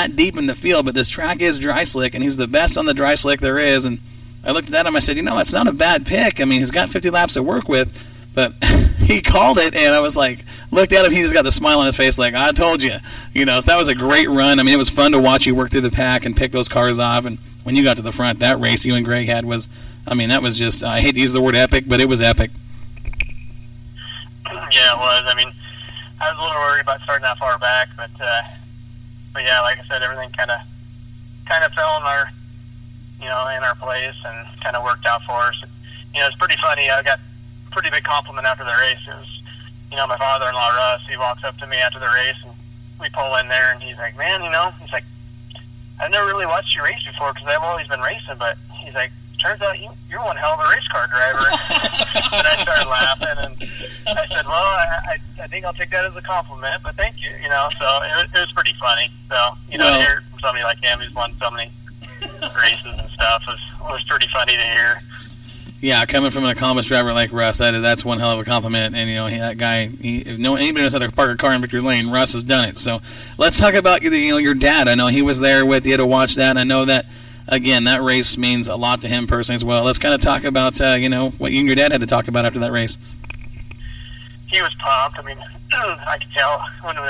not deep in the field, but this track is dry slick, and he's the best on the dry slick there is. And I looked at him, I said, it's not a bad pick. I mean, he's got 50 laps to work with, but he called it, and I was like, looked at him, he just got the smile on his face like, I told you. So that was a great run. I mean, it was fun to watch you work through the pack and pick those cars off, and when you got to the front, that race you and Greg had was, that was just, I hate to use the word epic, but it was epic. Yeah, it was. I mean, I was a little worried about starting that far back, but yeah, like I said, everything kind of fell in our, in our place and kind of worked out for us. It's pretty funny. I got a pretty big compliment after the race. It was, my father-in-law, Russ, he walks up to me after the race, and we pull in there, and he's like, man, he's like, I've never really watched you race before because I've always been racing, but he's like, turns out you're one hell of a race car driver. And I started laughing, and I said, well, I think I'll take that as a compliment, but thank you, So it was pretty funny. So, to hear from somebody like him who's won so many races and stuff was pretty funny to hear. Yeah, coming from an accomplished driver like Russ, that's one hell of a compliment. And that guy, if anybody knows how to park a car in Victory Lane, Russ has done it. So let's talk about your dad. I know he was there with you to watch that. I know that, again, that race means a lot to him personally as well. Let's kind of talk about what you and your dad had to talk about after that race. He was pumped. I mean, I could tell when we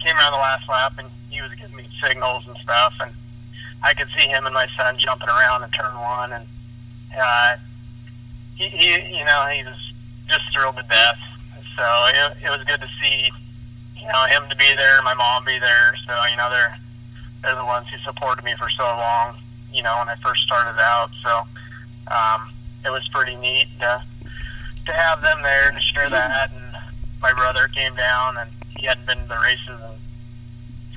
came around the last lap, and he was giving me signals and stuff, and I could see him and my son jumping around in turn one, and he was just thrilled to death. So it was good to see, him to be there, my mom be there. So they're the ones who supported me for so long, when I first started out. So it was pretty neat to have them there to share that. And my brother came down, and he hadn't been to the races in,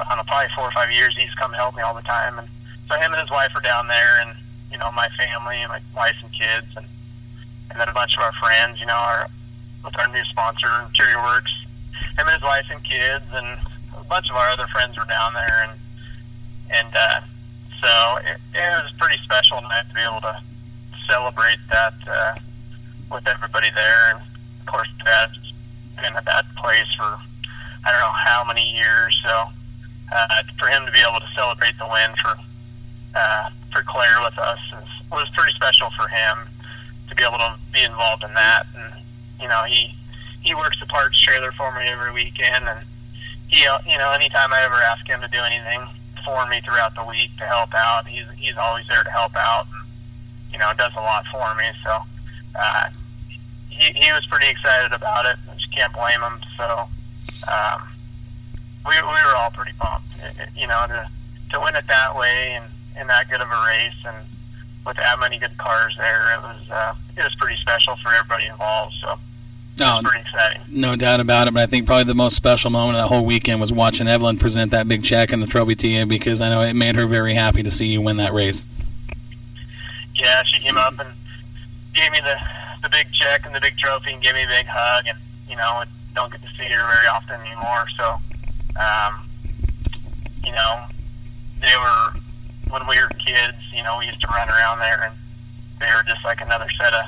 I don't know, probably 4 or 5 years. He's come to help me all the time. And so him and his wife are down there, and my family and my wife and kids, and then a bunch of our friends, with our new sponsor, Interior Works. Him and his wife and kids, and a bunch of our other friends were down there, and so it was a pretty special night to be able to celebrate that with everybody there. And of course, Dad's been at that place for I don't know how many years. So for him to be able to celebrate the win for Claire with us was pretty special for him to be able to be involved in that. And he works the parts trailer for me every weekend, and he anytime I ever ask him to do anything for me throughout the week to help out, he's always there to help out, and does a lot for me. So he was pretty excited about it. I just can't blame him. So we were all pretty pumped, to win it that way and in that good of a race, and with that many good cars there, it was pretty special for everybody involved. So it was pretty exciting. No doubt about it. But I think probably the most special moment of that whole weekend was watching Evelyn present that big check and the trophy to you, because I know it made her very happy to see you win that race. Yeah, she came up and gave me the big check and the big trophy and gave me a big hug, and I don't get to see her very often anymore. So they were, when we were kids, we used to run around there, and they were just like another set of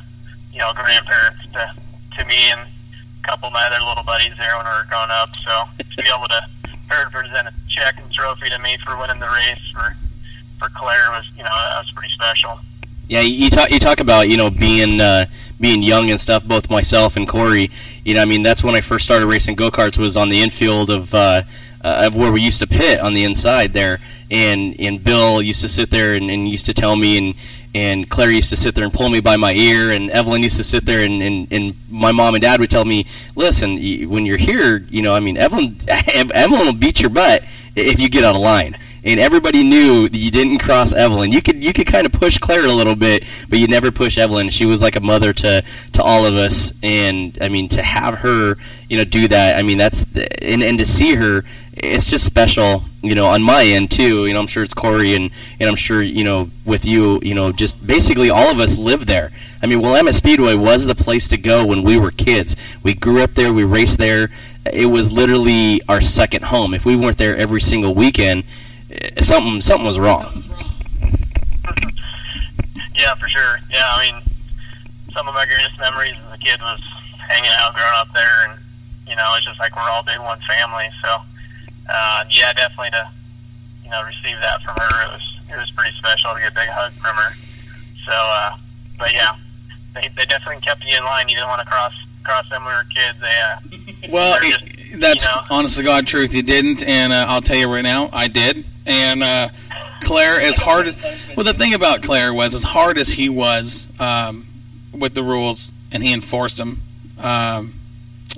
grandparents to me and a couple of my other little buddies there when we were growing up. So to be able to her to present a check and trophy to me for winning the race for Claire was, that was pretty special. Yeah, you talk about being young and stuff. Both myself and Corey, that's when I first started racing go-karts, was on the infield of where we used to pit on the inside there, and Bill used to sit there and used to tell me, and Claire used to sit there and pull me by my ear, and Evelyn used to sit there and my mom and dad would tell me, listen, when you're here, Evelyn will beat your butt if you get out of line. And everybody knew that you didn't cross Evelyn. You could kind of push Claire a little bit, but you never push Evelyn. She was like a mother to all of us, and to have her, do that. That's and to see her, it's just special, on my end too. I'm sure it's Corey, and I'm sure with you, just basically all of us live there. Willamette Speedway was the place to go when we were kids. We grew up there. We raced there. It was literally our second home. If we weren't there every single weekend, something was wrong. Yeah, for sure. Yeah, some of my greatest memories as a kid was hanging out, growing up there, and it's just like we're all big one family. So, yeah, definitely to receive that from her, it was pretty special to get a big hug from her. So, but yeah, they definitely kept you in line. You didn't want to cross them when we were kids. Well, just, that's honest to God truth. You didn't, and I'll tell you right now, I did. And Claire, the thing about Claire was, as hard as he was with the rules, and he enforced them,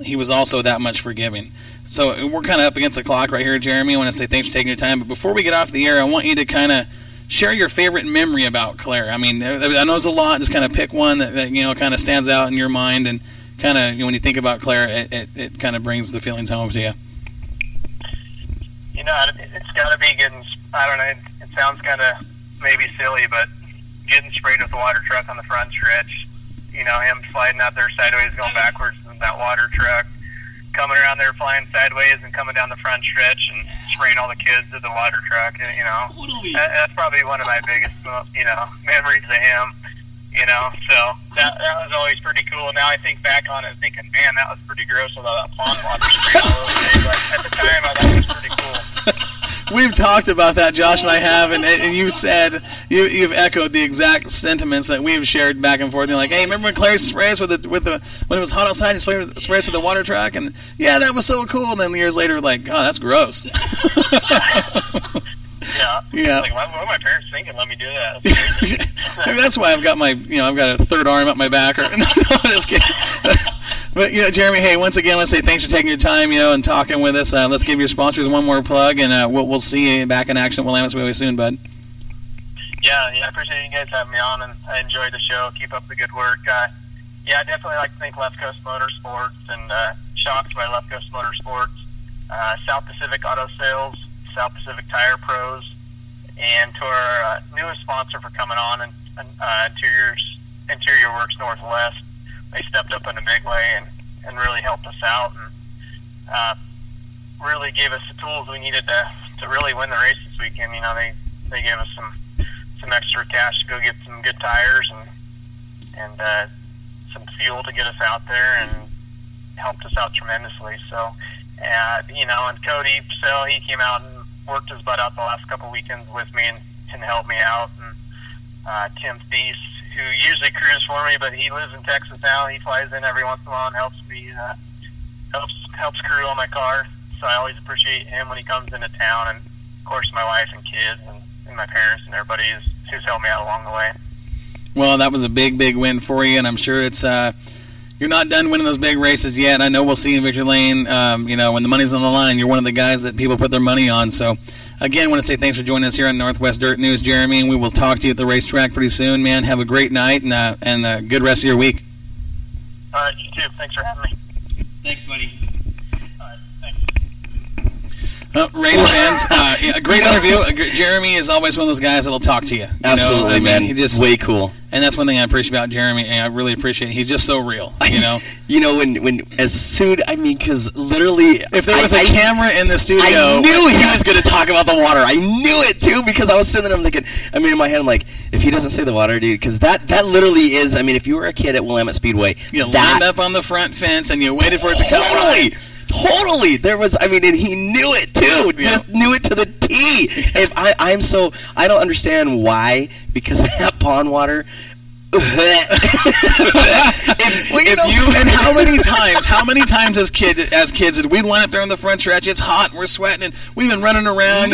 he was also that much forgiving. So we're kind of up against the clock right here, Jeremy. I want to say thanks for taking your time. But before we get off the air, I want you to kind of share your favorite memory about Claire. I mean, I know there's a lot. Just kind of pick one that kind of stands out in your mind, and kind of when you think about Claire, it kind of brings the feelings home to you. It's got to be getting. I don't know. It sounds kind of maybe silly, but getting sprayed with the water truck on the front stretch. Him sliding out there sideways, going backwards in that water truck, coming around there flying sideways and coming down the front stretch and spraying all the kids to the water truck. That's probably one of my biggest, memories of him. So that was always pretty cool. Now I think back on it, thinking, man, that was pretty gross with all that pond water spraying all over me. But at the time, I thought it was pretty cool. We've talked about that, Josh and I have, and you said you've echoed the exact sentiments that we've shared back and forth. You're like, hey, remember when Claire sprays with the when it was hot outside, and sprays with the water truck, and yeah, that was so cool. And then years later, like, oh, that's gross. Yeah. Like, what were my parents thinking? Let me do that. Maybe that's why I've got I've got a third arm up my back. Or no, just kidding. But Jeremy, hey, once again, let's say thanks for taking your time, and talking with us. Let's give your sponsors one more plug, and we'll see you back in action at Willamette really soon, bud. Yeah, I appreciate you guys having me on, and I enjoyed the show. Keep up the good work. I definitely like to thank Left Coast Motorsports and Shocks by Left Coast Motorsports, South Pacific Auto Sales, South Pacific Tire Pros, and to our newest sponsor for coming on, and Interior Works Northwest. They stepped up in a big way and really helped us out, and really gave us the tools we needed to really win the race this weekend. They gave us some extra cash to go get some good tires and some fuel to get us out there, and helped us out tremendously. So, and Cody Purcell, he came out and worked his butt out the last couple weekends with me and helped me out. And Tim Thies, who usually crews for me, but he lives in Texas now. He flies in every once in a while and helps me, helps crew on my car. So I always appreciate him when he comes into town. And of course, my wife and kids and my parents and everybody who's helped me out along the way. Well, that was a big, big win for you, and I'm sure it's you're not done winning those big races yet. I know we'll see you in Victory Lane. When the money's on the line, you're one of the guys that people put their money on. So, again, I want to say thanks for joining us here on Northwest Dirt News, Jeremy, and we will talk to you at the racetrack pretty soon, man. Have a great night and a good rest of your week. All right, you too. Thanks for having me. Thanks, buddy. All right, thanks. Race fans, a great interview. Jeremy is always one of those guys that'll talk to you. Absolutely, man. He just way cool. And that's one thing I appreciate about Jeremy, and I really appreciate he's just so real, when as soon, because literally, if there was a camera in the studio, I knew he was going to talk about the water. I knew it too, because I was sitting there, I'm thinking, in my head, I'm like, if he doesn't say the water, dude, because that literally is, if you were a kid at Willamette Speedway, you lined up on the front fence and you waited for it to come. Totally. There was, and he knew it too. Yeah. Just knew it to the T. I don't understand why, because that pond water. And how many times as kids did we line up there in the front stretch? It's hot, and we're sweating, and we've been running around,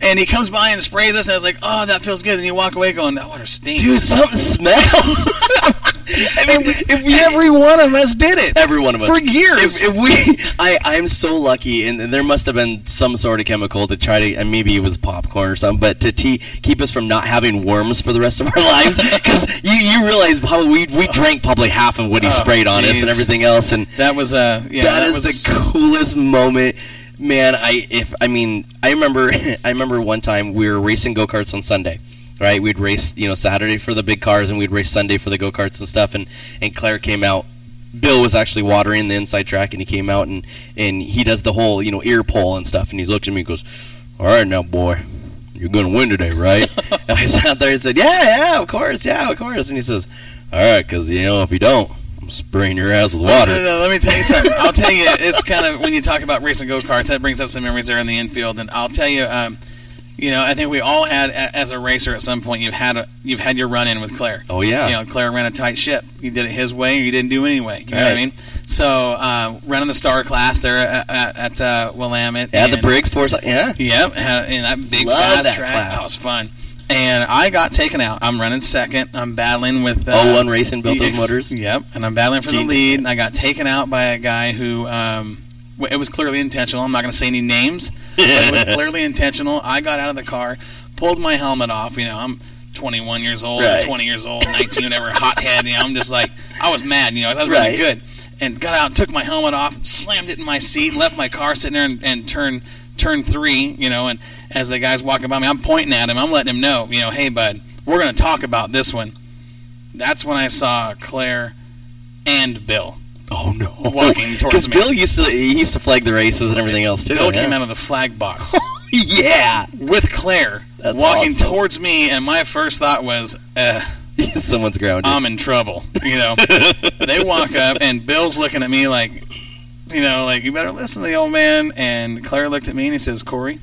and he comes by and sprays us, and I was like, oh, that feels good, and you walk away going, that water stinks. Dude, something smells. Every one of us did it. Every one of us. For years. I'm so lucky, and there must have been some sort of chemical to try to, and maybe it was popcorn or something, but to keep us from not having worms for the rest of our lives, because you realize probably we drank probably half of what he sprayed on us and everything else, and that was that is the coolest moment. Man, I remember one time we were racing go-karts on Sunday. Right, we'd race, Saturday for the big cars, and we'd race Sunday for the go-karts and stuff. And Claire came out. Bill was actually watering the inside track, and he came out and he does the whole, ear pull and stuff. And he looked at me and goes, "All right, now, boy, you're gonna win today, right?" And I sat there and said, "Yeah, of course, yeah, of course." And he says, "All right, because if you don't, I'm spraying your ass with water." Let me tell you something. I'll tell you, it's kind of when you talk about racing go-karts, that brings up some memories there in the infield. And I'll tell you. I think we all had, as a racer, at some point, you've had your run in with Claire. Oh yeah. Claire ran a tight ship. You did it his way, or you didn't do it anyway. You know what I mean? So running the Star Class there at Willamette. Yeah, the Briggs Force. Yeah. Yep, and that big Love fast that track. class. That was fun. And I got taken out. I'm running second. I'm battling with 01 Racing built those motors. Yep, and I'm battling for the lead. And I got taken out by a guy who. It was clearly intentional. I'm not going to say any names, but it was clearly intentional. I got out of the car, pulled my helmet off. I'm 21 years old, Right. 20 years old, 19, whatever, hothead. I'm just like, I was mad. I was really Right. good, and got out, took my helmet off, slammed it in my seat, left my car sitting there, and turn 3. And as the guy's walking by me, I'm pointing at him. I'm letting him know, hey bud, we're going to talk about this one. That's when I saw Claire and Bill. Oh no! Walking towards me. Bill used to flag the races and everything else too. Bill came out of the flag box Yeah, with Claire That's walking awesome. towards me, and my first thought was, someone's grounded. I'm in trouble. They walk up, and Bill's looking at me like, you better listen to the old man. And Claire looked at me, and he says, Corey,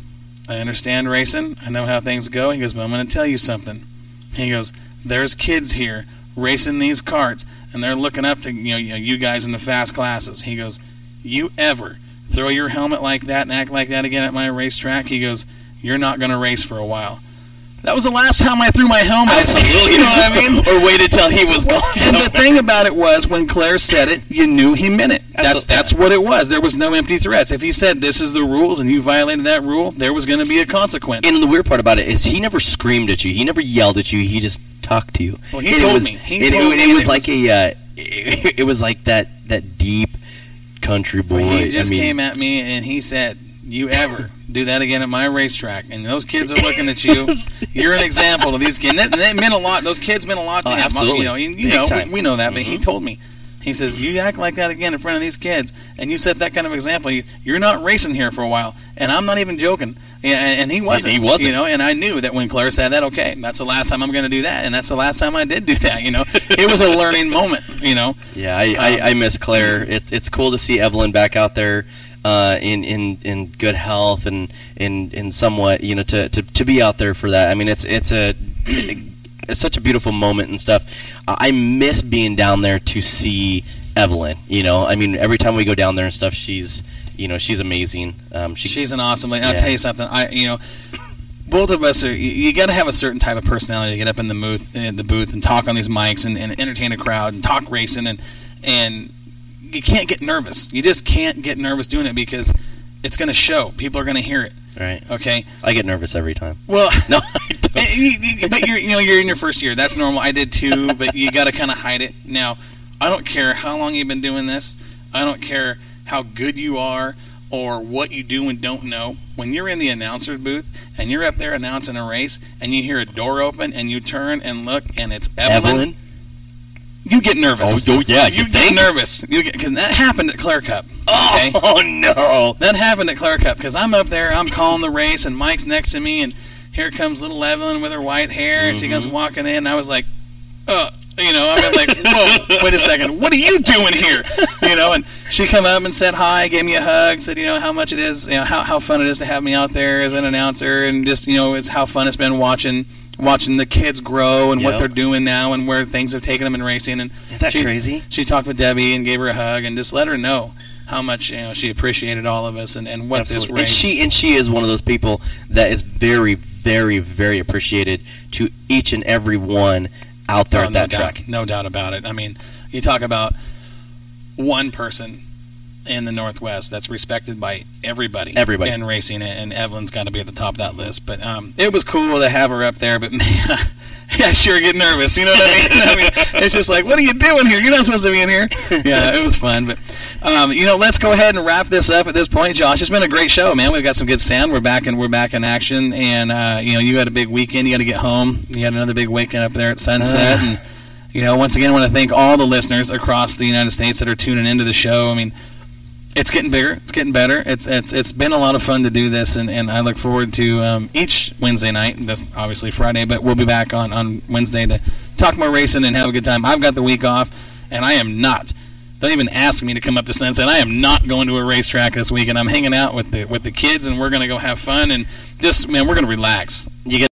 I understand racing. I know how things go. He goes, but I'm going to tell you something. He goes, there's kids here racing these karts, and they're looking up to you guys in the fast classes. He goes, you ever throw your helmet like that and act like that again at my racetrack? He goes, you're not going to race for a while. That was the last time I threw my helmet. Absolutely. You know what I mean? Or waited till he was gone. And the thing about it was, when Claire said it, you knew he meant it. That's what it was. There was no empty threats. If he said, this is the rules, and you violated that rule, there was going to be a consequence. And the weird part about it is he never screamed at you. He never yelled at you. He just talked to you. Well, he told me. It was like it was like that deep country boy. He just came at me, and he said, you ever do that again at my racetrack, and those kids are looking at you, you're an example to these kids. And that meant a lot. Those kids meant a lot to him. Absolutely. We know that, but he told me. He says, you act like that again in front of these kids, and you set that kind of example, you're not racing here for a while. And I'm not even joking. And he wasn't. He wasn't. And I knew that when Claire said that, okay, that's the last time I'm going to do that, and that's the last time I did do that. It was a learning moment. Yeah, I miss Claire. It's cool to see Evelyn back out there in good health and in somewhat to be out there for that. I mean, it's such a beautiful moment and stuff. I miss being down there to see Evelyn. I mean, every time we go down there and stuff, she's amazing. She's an awesome lady. I'll tell you something. Both of us are. You got to have a certain type of personality to get up in the booth and talk on these mics and entertain a crowd and talk racing and you can't get nervous. You just can't get nervous doing it because it's going to show. People are going to hear it. Right. Okay. I get nervous every time. Well, no, I don't. But you're in your first year. That's normal. I did too. But you got to kind of hide it. Now, I don't care how long you've been doing this. I don't care how good you are or what you do and don't know. When you're in the announcer's booth and you're up there announcing a race and you hear a door open and you turn and look and it's Evelyn. You get nervous. Oh yeah, you get nervous. Because that happened at Claire Cup. Okay? Oh no, that happened at Claire Cup because I'm up there, I'm calling the race, and Mike's next to me, and here comes little Evelyn with her white hair, and she comes walking in, and I was like, I mean, like, whoa, wait a second, what are you doing here? And she come up and said hi, gave me a hug, said, how much it is, how fun it is to have me out there as an announcer, and just, it's how fun it's been watching the kids grow and what they're doing now and where things have taken them in racing. And isn't that crazy? She talked with Debbie and gave her a hug and just let her know how much she appreciated all of us and what Absolutely. this race. And she is one of those people that is very, very, very appreciated to each and every one out there at that track. No doubt about it. I mean, you talk about one person in the Northwest that's respected by everybody in racing, and Evelyn's got to be at the top of that list. But it was cool to have her up there, but man, I sure get nervous, you know what I mean? It's just like, what are you doing here? You're not supposed to be in here. Yeah, it was fun. But let's go ahead and wrap this up at this point, Josh. It's been a great show, man. We've got some good sound. We're back in action, and you had a big weekend. You got to get home. You had another big weekend up there at Sunset, and once again, I want to thank all the listeners across the United States that are tuning into the show. I mean, it's getting bigger. It's getting better. It's been a lot of fun to do this, and I look forward to each Wednesday night. That's obviously Friday, but we'll be back on Wednesday to talk more racing and have a good time. I've got the week off, and I am not. Don't even ask me to come up to Sunset. I am not going to a racetrack this week, and I'm hanging out with the kids, and we're going to go have fun and just man, we're gonna relax. You get